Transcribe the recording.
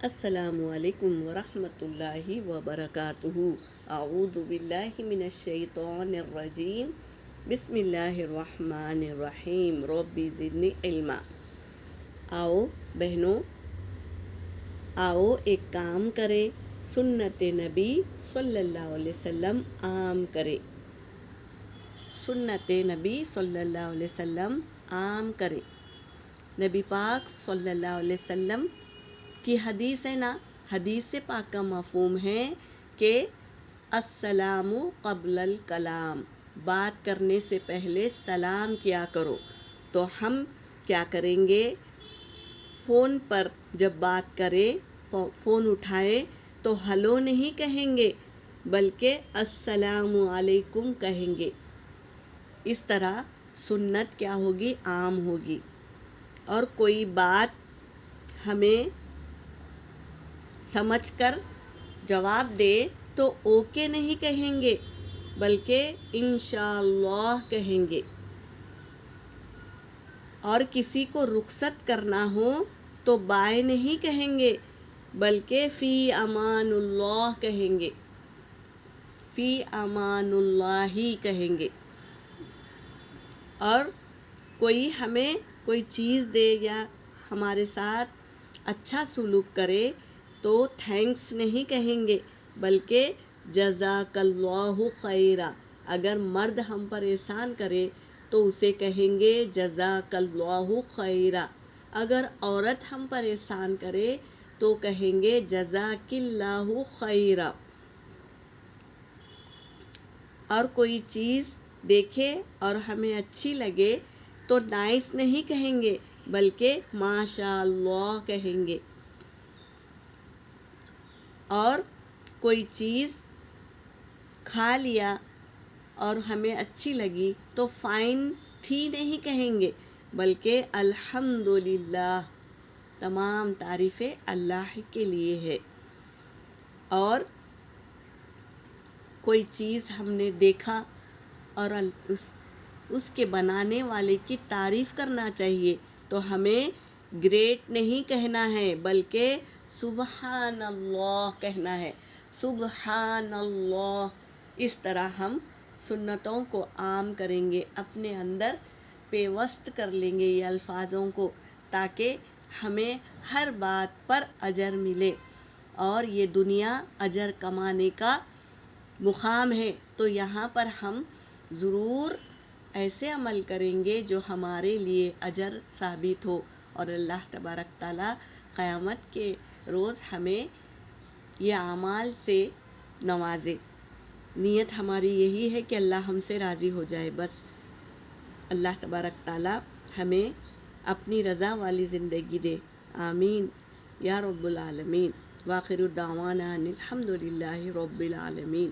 السلام علیکم ورحمۃ اللہ وبرکاتہ۔ اعوذ باللہ من الشیطان الرجیم، بسم اللہ الرحمن الرحیم، رب زدنی علما۔ آؤ بہنوں، آؤ ایک کام کریں، سنت نبی صلی اللہ علیہ وسلم عام کریں، سنت نبی صلی اللہ علیہ وسلم عام کریں۔ نبی پاک صلی اللہ علیہ وسلم کی حدیث ہے نا، حدیث پاک کا مفہوم ہے کہ السلام قبل الکلام، بات کرنے سے پہلے سلام کیا کرو۔ تو ہم کیا کریں گے؟ فون پر جب بات کریں، فون اٹھائیں تو ہلو نہیں کہیں گے بلکہ السلام علیکم کہیں گے۔ اس طرح سنت کیا ہوگی؟ عام ہوگی۔ اور کوئی بات ہمیں سمجھ کر جواب دے تو اوکے نہیں کہیں گے بلکہ انشاءاللہ کہیں گے۔ اور کسی کو رخصت کرنا ہو تو بائے نہیں کہیں گے بلکہ فی امان اللہ کہیں گے، فی امان اللہ ہی کہیں گے۔ اور کوئی ہمیں کوئی چیز دے یا ہمارے ساتھ اچھا سلوک کرے تو تھینکس نہیں کہیں گے بلکہ جزاک اللہ خیرا۔ اگر مرد ہم پر احسان کرے تو اسے کہیں گے جزاک اللہ خیرا۔ اگر عورت ہم پر احسان کرے تو کہیں گے جزاک اللہ خیرا۔ اور کوئی چیز دیکھے اور ہمیں اچھی لگے تو نائس نہیں کہیں گے بلکہ ماشاء اللہ کہیں گے۔ اور کوئی چیز کھا لیا اور ہمیں اچھی لگی تو فائن تھی نہیں کہیں گے بلکہ الحمدللہ، تمام تعریفیں اللہ کے لیے ہے۔ اور کوئی چیز ہم نے دیکھا اور اس کے بنانے والے کی تعریف کرنا چاہیے تو ہمیں گریٹ نہیں کہنا ہے بلکہ سبحان اللہ کہنا ہے، سبحان اللہ۔ اس طرح ہم سنتوں کو عام کریں گے، اپنے اندر پیوست کر لیں گے یہ الفاظوں کو، تاکہ ہمیں ہر بات پر اجر ملے۔ اور یہ دنیا اجر کمانے کا مقام ہے، تو یہاں پر ہم ضرور ایسے عمل کریں گے جو ہمارے لیے اجر ثابت ہو، اور اللہ تبارک تعالیٰ قیامت کے روز ہمیں یہ اعمال سے نوازے۔ نیت ہماری یہی ہے کہ اللہ ہم سے راضی ہو جائے بس۔ اللہ تبارک تعالیٰ ہمیں اپنی رضا والی زندگی دے، آمین یا رب العالمین۔ وآخر دعوانا ان الحمد للہ رب العالمین۔